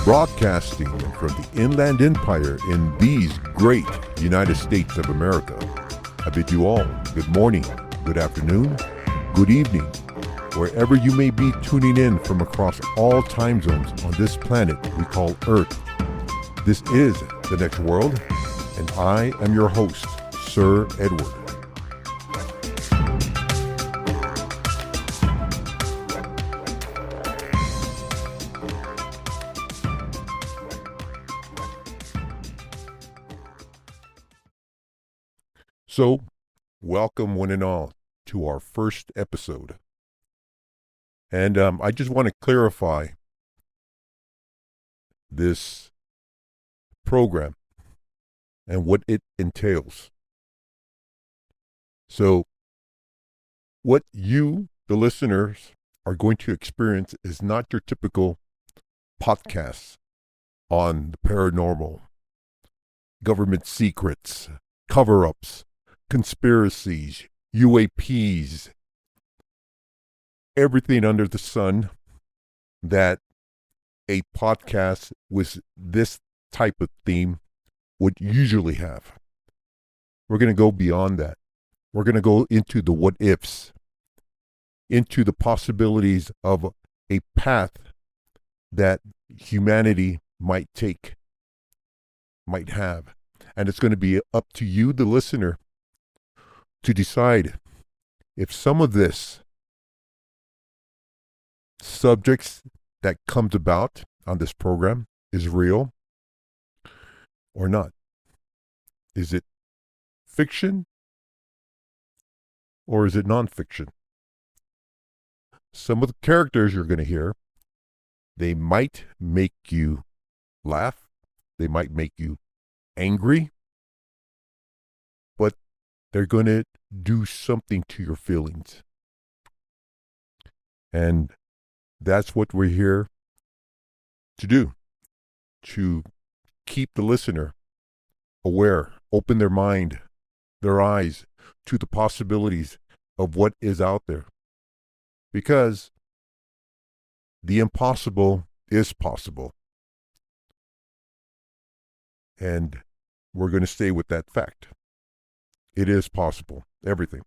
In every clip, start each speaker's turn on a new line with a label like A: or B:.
A: Broadcasting from the Inland Empire in these great United States of America. I bid you all good morning, good afternoon, good evening, wherever you may be tuning in from across all time zones on this planet we call Earth. This is The Next World, and I am your host, Sir Edward. So, welcome one and all to our first episode. And I just want to clarify this program and what it entails. So, what you, the listeners, are going to experience is not your typical podcasts on the paranormal, government secrets, cover-ups, conspiracies, UAPs, everything under the sun that a podcast with this type of theme would usually have. We're going to go beyond that. We're going to go into the what ifs, into the possibilities of a path that humanity might take, might have. And it's going to be up to you, the listener, to decide if some of this subjects that comes about on this program is real or not. Is it fiction or is it nonfiction? Some of the characters you're going to hear, they might make you laugh. They might make you angry, but they're going to do something to your feelings. And that's what we're here to do, to keep the listener aware, open their mind, their eyes to the possibilities of what is out there. Because the impossible is possible. And we're going to stay with that fact. It is possible. Everything.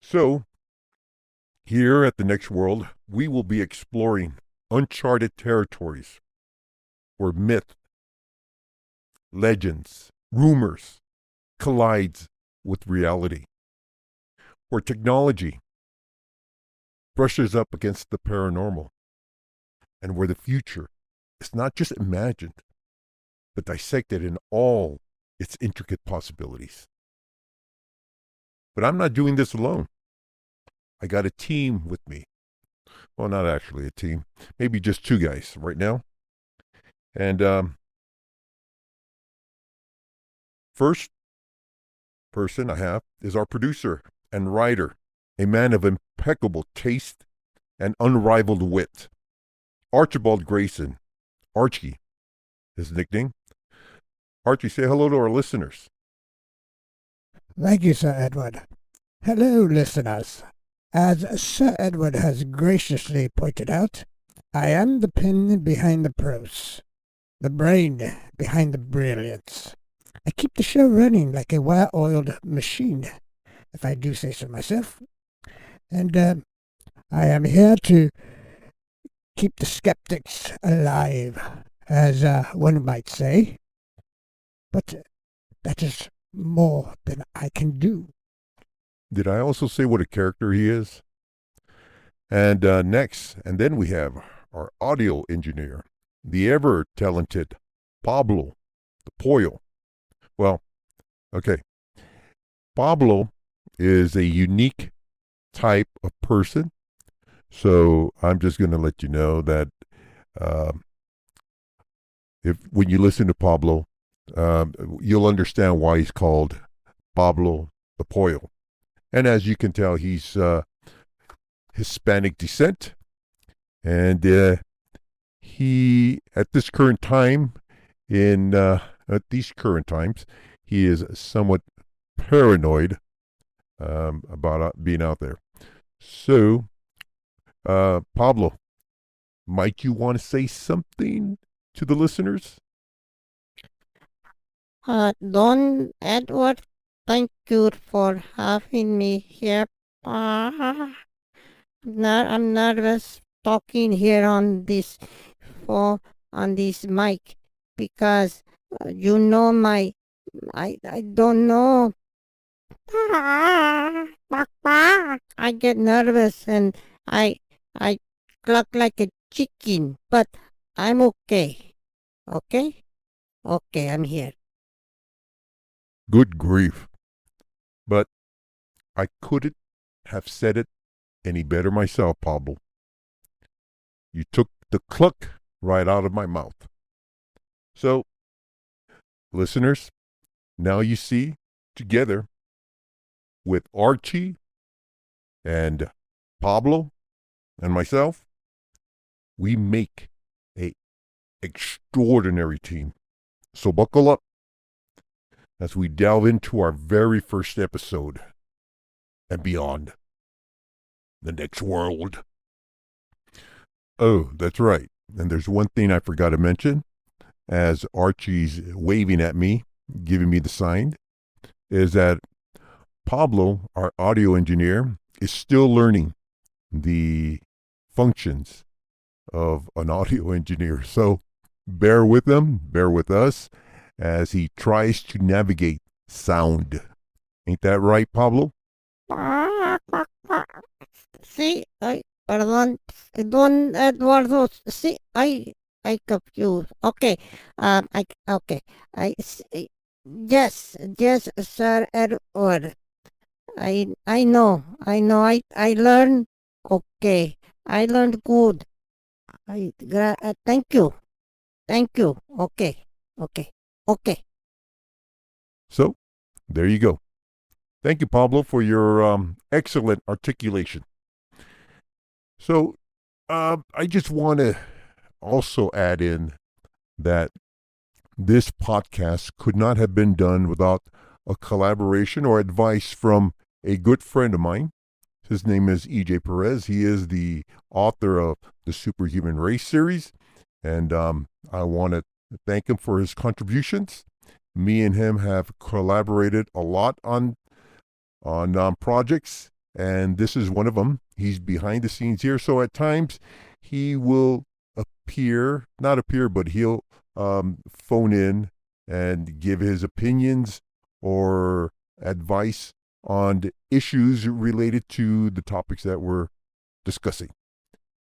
A: So, here at the Next World, we will be exploring uncharted territories where myth, legends, rumors collides with reality. Where technology brushes up against the paranormal. And where the future is not just imagined, but dissected in all its intricate possibilities. But I'm not doing this alone. I got a team with me. Well, not actually a team. Maybe just two guys right now. And first person I have is our producer and writer, a man of impeccable taste and unrivaled wit. Archibald Grayson. Archie, his nickname. Archie, say hello to our listeners.
B: Thank you, Sir Edward. Hello, listeners. As Sir Edward has graciously pointed out, I am the pen behind the prose, the brain behind the brilliance. I keep the show running like a well-oiled machine, if I do say so myself. And I am here to keep the skeptics alive, as one might say. But that is more than I can do.
A: Did I also say what a character he is? And next, and then we have our audio engineer, the ever-talented Pablo, the Pollo. Well, okay. Pablo is a unique type of person. So I'm just going to let you know that when you listen to Pablo, you'll understand why he's called Pablo the Pollo. And as you can tell, he's Hispanic descent. And he, at this current time, at these current times, he is somewhat paranoid about being out there. So, Pablo, might you want to say something to the listeners?
C: Don Edward, thank you for having me here. I'm nervous talking here on this mic because I don't know. I get nervous and I cluck like a chicken, but I'm okay. Okay? Okay, I'm here.
A: Good grief. But I couldn't have said it any better myself, Pablo. You took the cluck right out of my mouth. So, listeners, now you see, together with Archie and Pablo and myself, we make a extraordinary team. So buckle up as we delve into our very first episode and beyond. The next world. Oh, that's right. And there's one thing I forgot to mention, as Archie's waving at me, giving me the sign, is that Pablo, our audio engineer, is still learning the functions of an audio engineer. So bear with him, bear with us, as he tries to navigate sound. Ain't that right, Pablo?
C: See, perdón, Don Eduardo, see, I confused. Okay, okay, yes, Sir Edward. I know, I learned, okay, I learned good. Thank you, okay, okay.
A: So, there you go. Thank you, Pablo, for your excellent articulation. So, I just want to also add in that this podcast could not have been done without a collaboration or advice from a good friend of mine. His name is E.J. Perez. He is the author of the Superhuman Race series, and I want to thank him for his contributions. Me and him have collaborated a lot on projects, and this is one of them. He's behind the scenes here, so at times he will but he'll phone in and give his opinions or advice on the issues related to the topics that we're discussing.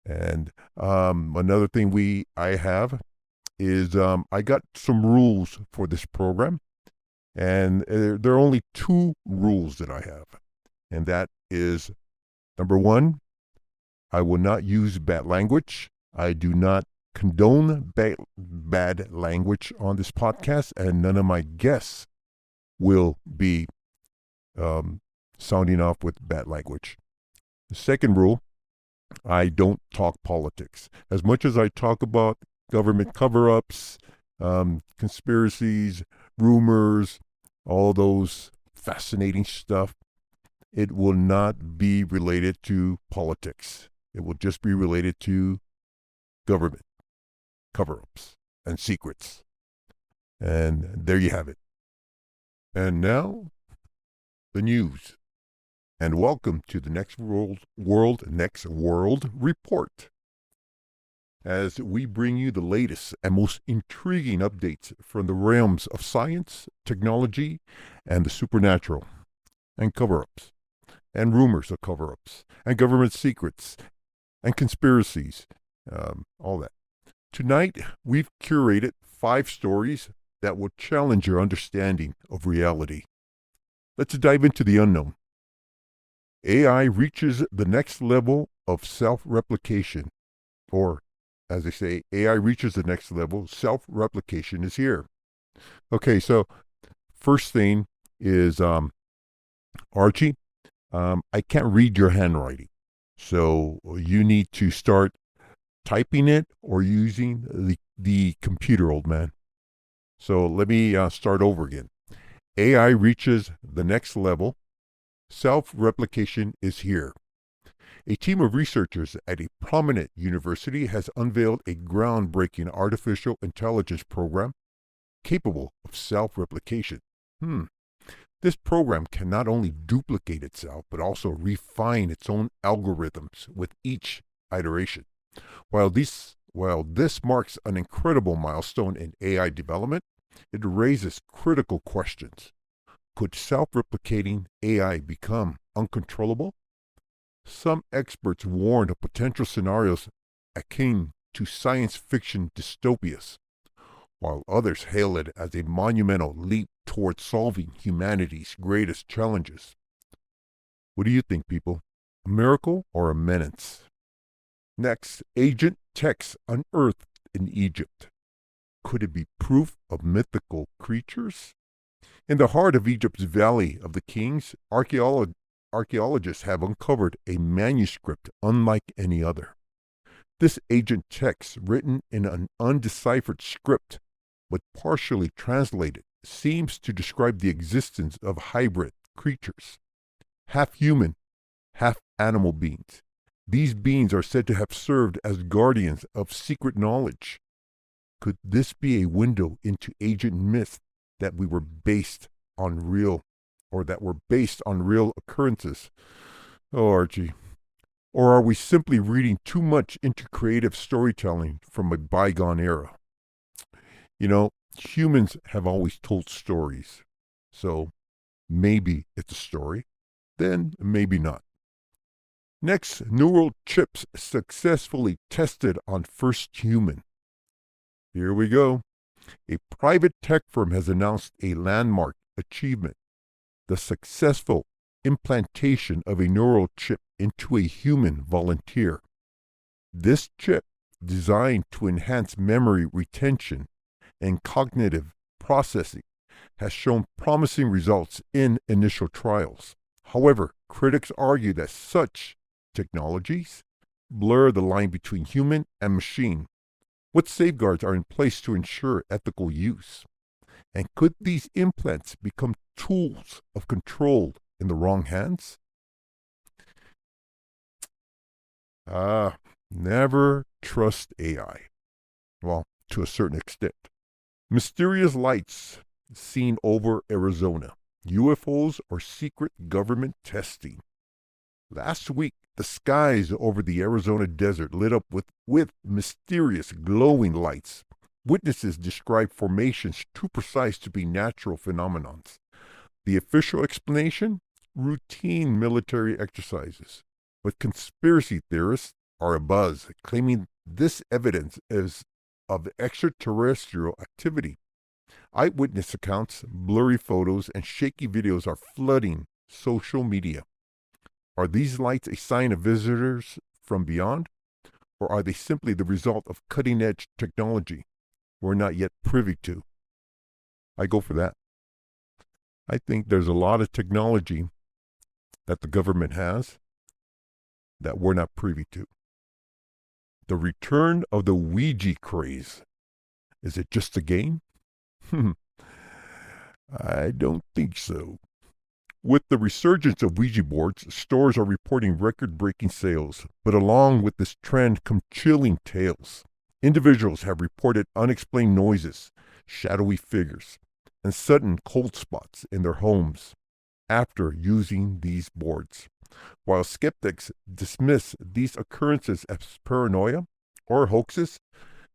A: And another thing I have is I got some rules for this program, and there are only 2 rules that I have, and that is, number 1, I will not use bad language. I do not condone bad language on this podcast, and none of my guests will be sounding off with bad language. The second rule, I don't talk politics. As much as I talk about government cover-ups, conspiracies, rumors, all those fascinating stuff, it will not be related to politics. It will just be related to government cover-ups and secrets. And there you have it. And now, the news. And welcome to the Next World Report, as we bring you the latest and most intriguing updates from the realms of science, technology, and the supernatural, and cover-ups, and rumors of cover-ups, and government secrets, and conspiracies, all that. Tonight, we've curated 5 stories that will challenge your understanding of reality. Let's dive into the unknown. AI reaches the next level of self-replication, or, as they say, AI reaches the next level, self-replication is here. Okay, so first thing is, Archie, I can't read your handwriting, so you need to start typing it or using the computer, old man. So let me start over again. AI reaches the next level. Self-replication is here. A team of researchers at a prominent university has unveiled a groundbreaking artificial intelligence program capable of self-replication. This program can not only duplicate itself, but also refine its own algorithms with each iteration. While this marks an incredible milestone in AI development, it raises critical questions. Could self-replicating AI become uncontrollable? Some experts warn of potential scenarios akin to science fiction dystopias, while others hail it as a monumental leap towards solving humanity's greatest challenges. What do you think, people? A miracle or a menace? Next, Agent Tex unearthed in Egypt. Could it be proof of mythical creatures? In the heart of Egypt's Valley of the Kings, archaeologists have uncovered a manuscript unlike any other. This Agent Text, written in an undeciphered script but partially translated, seems to describe the existence of hybrid creatures, half human, half animal beings. These beings are said to have served as guardians of secret knowledge. Could this be a window into ancient myths that were based on real occurrences? Oh, Archie. Or are we simply reading too much into creative storytelling from a bygone era? You know, humans have always told stories. So maybe it's a story, then maybe not. Next, neural chips successfully tested on first human. Here we go. A private tech firm has announced a landmark achievement: the successful implantation of a neural chip into a human volunteer. This chip, designed to enhance memory retention and cognitive processing, has shown promising results in initial trials. However, critics argue that such technologies blur the line between human and machine. What safeguards are in place to ensure ethical use? And could these implants become tools of control in the wrong hands? Never trust AI. Well, to a certain extent. Mysterious lights seen over Arizona. UFOs or secret government testing. Last week, the skies over the Arizona desert lit up with mysterious glowing lights. Witnesses described formations too precise to be natural phenomena. The official explanation? Routine military exercises. But conspiracy theorists are abuzz, claiming this evidence is of extraterrestrial activity. Eyewitness accounts, blurry photos, and shaky videos are flooding social media. Are these lights a sign of visitors from beyond? Or are they simply the result of cutting-edge technology we're not yet privy to? I go for that. I think there's a lot of technology that the government has that we're not privy to. The return of the Ouija craze. Is it just a game? I don't think so. With the resurgence of Ouija boards, stores are reporting record-breaking sales, but along with this trend come chilling tales. Individuals have reported unexplained noises, shadowy figures, and sudden cold spots in their homes after using these boards. While skeptics dismiss these occurrences as paranoia or hoaxes,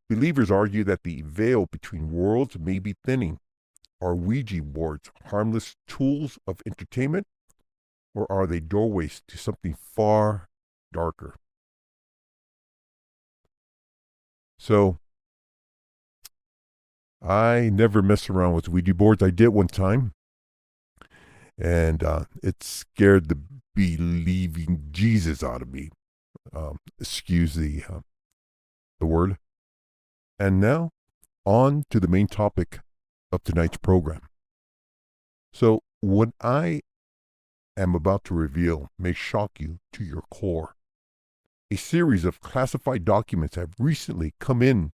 A: believers argue that the veil between worlds may be thinning. Are Ouija boards harmless tools of entertainment, or are they doorways to something far darker? So, I never mess around with Ouija boards. I did one time, and it scared the believing Jesus out of me. Excuse the word. And now, on to the main topic of tonight's program. So, what I am about to reveal may shock you to your core. A series of classified documents have recently come in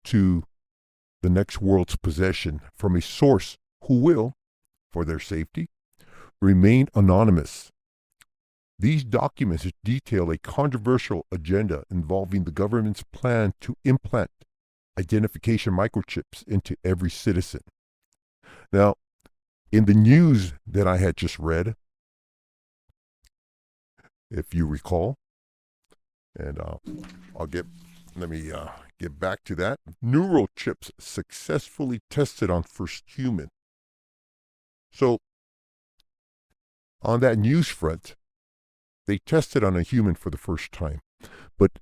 A: to the NextWorld's possession from a source who will, for their safety, remain anonymous. These documents detail a controversial agenda involving the government's plan to implant identification microchips into every citizen. Now, in the news that I had just read, if you recall, and let me get back to that. Neural chips successfully tested on first human. So, on that news front, they tested on a human for the first time. But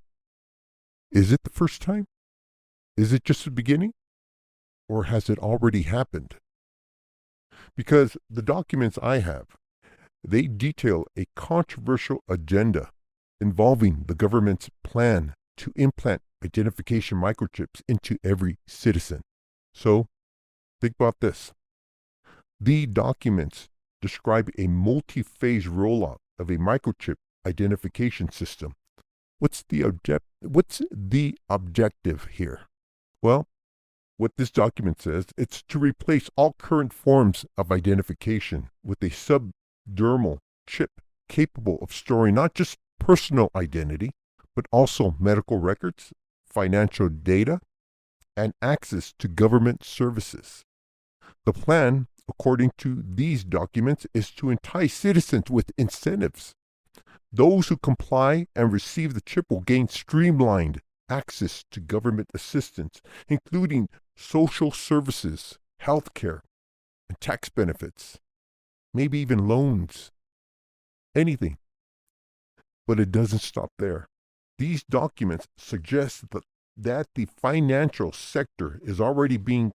A: is it the first time? Is it just the beginning? Or has it already happened? Because the documents I have, they detail a controversial agenda involving the government's plan to implant identification microchips into every citizen. So, think about this. The documents describe a multi-phase rollout of a microchip identification system. What's the objective here? Well, what this document says, it's to replace all current forms of identification with a subdermal chip capable of storing not just personal identity, but also medical records, financial data, and access to government services. The plan, according to these documents, is to entice citizens with incentives. Those who comply and receive the chip will gain streamlined access to government assistance, including social services, health care, and tax benefits, maybe even loans, anything. But it doesn't stop there. These documents suggest that the financial sector is already being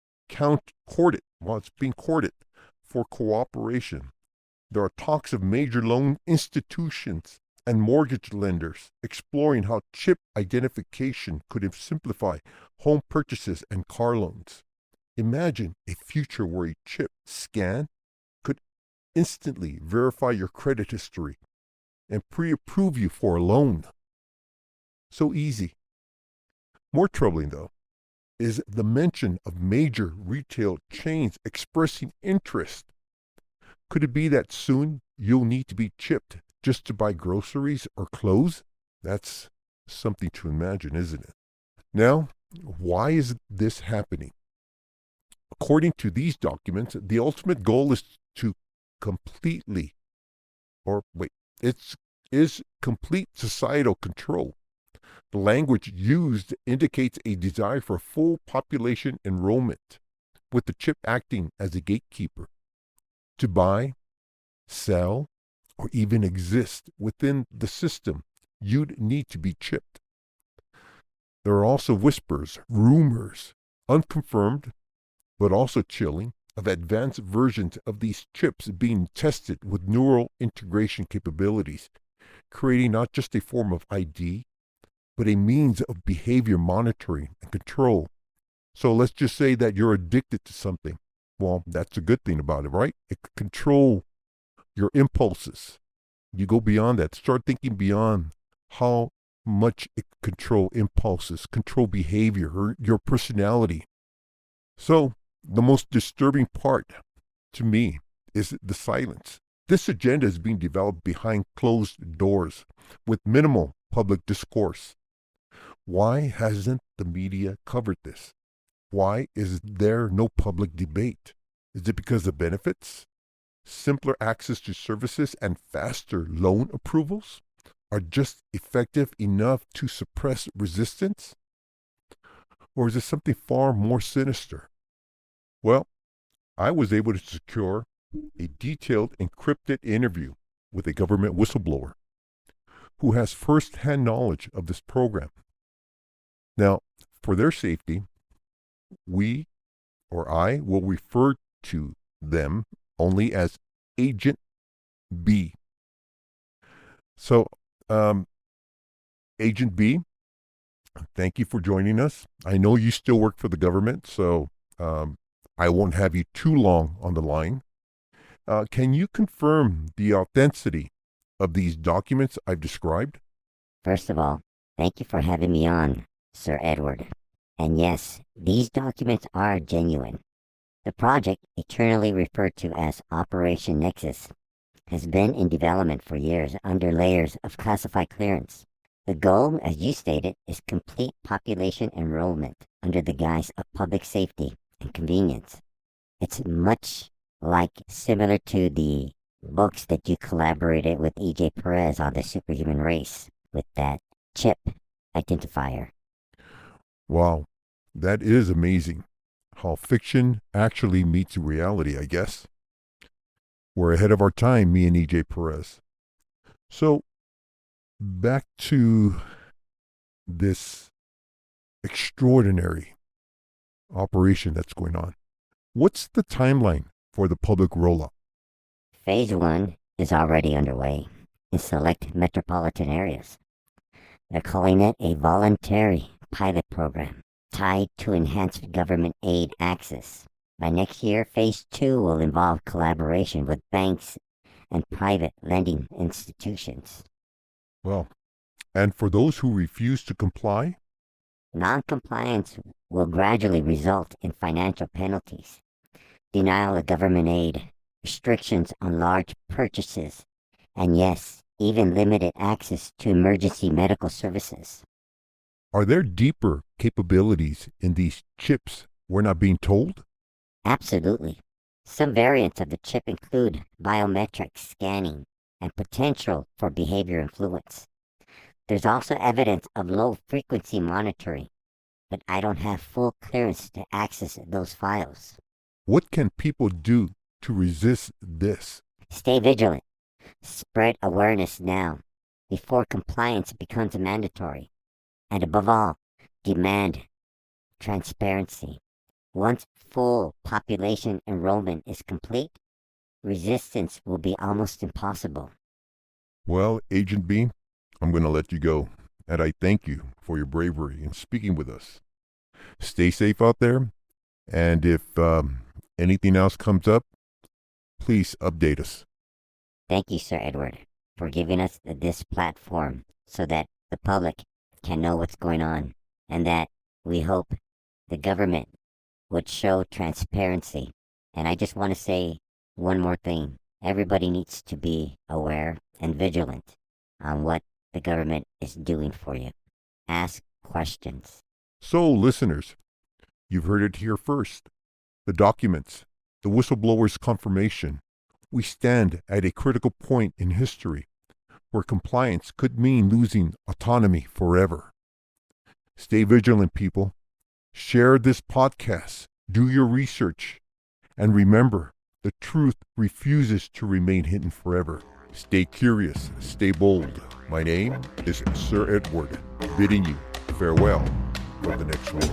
A: courted. Well, it's being courted for cooperation. There are talks of major loan institutions and mortgage lenders exploring how chip identification could simplify home purchases and car loans. Imagine a future where a chip scan could instantly verify your credit history and pre-approve you for a loan. So easy. More troubling, though, is the mention of major retail chains expressing interest. Could it be that soon you'll need to be chipped just to buy groceries or clothes? That's something to imagine, isn't it? Now, why is this happening? According to these documents, the ultimate goal is complete societal control. The language used indicates a desire for full population enrollment, with the chip acting as a gatekeeper. To buy, sell, or even exist within the system, you'd need to be chipped. There are also whispers, rumors, unconfirmed, but also chilling, of advanced versions of these chips being tested with neural integration capabilities, creating not just a form of ID, but a means of behavior monitoring and control. So let's just say that you're addicted to something. Well, that's a good thing about it, right? It can control your impulses. You go beyond that. Start thinking beyond how much it can control impulses, control behavior, or your personality. So the most disturbing part to me is the silence. This agenda is being developed behind closed doors with minimal public discourse. Why hasn't the media covered this? Why is there no public debate? Is it because of benefits? Simpler access to services and faster loan approvals are just effective enough to suppress resistance? Or is it something far more sinister? Well, I was able to secure a detailed encrypted interview with a government whistleblower who has first-hand knowledge of this program. Now, for their safety, I will refer to them only as Agent B. So, Agent B, thank you for joining us. I know you still work for the government, so I won't have you too long on the line. Can you confirm the authenticity of these documents I've described?
D: First of all, thank you for having me on, Sir Edward. And yes, these documents are genuine. The project, eternally referred to as Operation Nexus, has been in development for years under layers of classified clearance. The goal, as you stated, is complete population enrollment under the guise of public safety and convenience. It's much similar to the books that you collaborated with E.J. Perez on the superhuman race with that chip identifier.
A: Wow, that is amazing. How fiction actually meets reality, I guess. We're ahead of our time, me and E.J. Perez. So, back to this extraordinary operation that's going on. What's the timeline for the public rollout?
D: Phase 1 is already underway in select metropolitan areas. They're calling it a voluntary pilot program tied to enhanced government aid access. By next year, Phase 2 will involve collaboration with banks and private lending institutions.
A: Well, and for those who refuse to comply?
D: Non-compliance will gradually result in financial penalties, denial of government aid, restrictions on large purchases, and yes, even limited access to emergency medical services.
A: Are there deeper capabilities in these chips we're not being told?
D: Absolutely. Some variants of the chip include biometric scanning and potential for behavior influence. There's also evidence of low-frequency monitoring, but I don't have full clearance to access those files.
A: What can people do to resist this?
D: Stay vigilant. Spread awareness now, before compliance becomes mandatory. And above all, demand transparency. Once full population enrollment is complete, resistance will be almost impossible.
A: Well, Agent B, I'm going to let you go, and I thank you for your bravery in speaking with us. Stay safe out there, and if anything else comes up, please update us.
D: Thank you, Sir Edward, for giving us this platform so that the public can know what's going on, and that we hope the government would show transparency. And I just want to say one more thing. Everybody needs to be aware and vigilant on what the government is doing for you. Ask questions.
A: So, listeners, you've heard it here first. The documents, the whistleblower's confirmation. We stand at a critical point in history where compliance could mean losing autonomy forever. Stay vigilant, people. Share this podcast. Do your research. And remember, the truth refuses to remain hidden forever. Stay curious. Stay bold. My name is Sir Edward, bidding you farewell from the next world.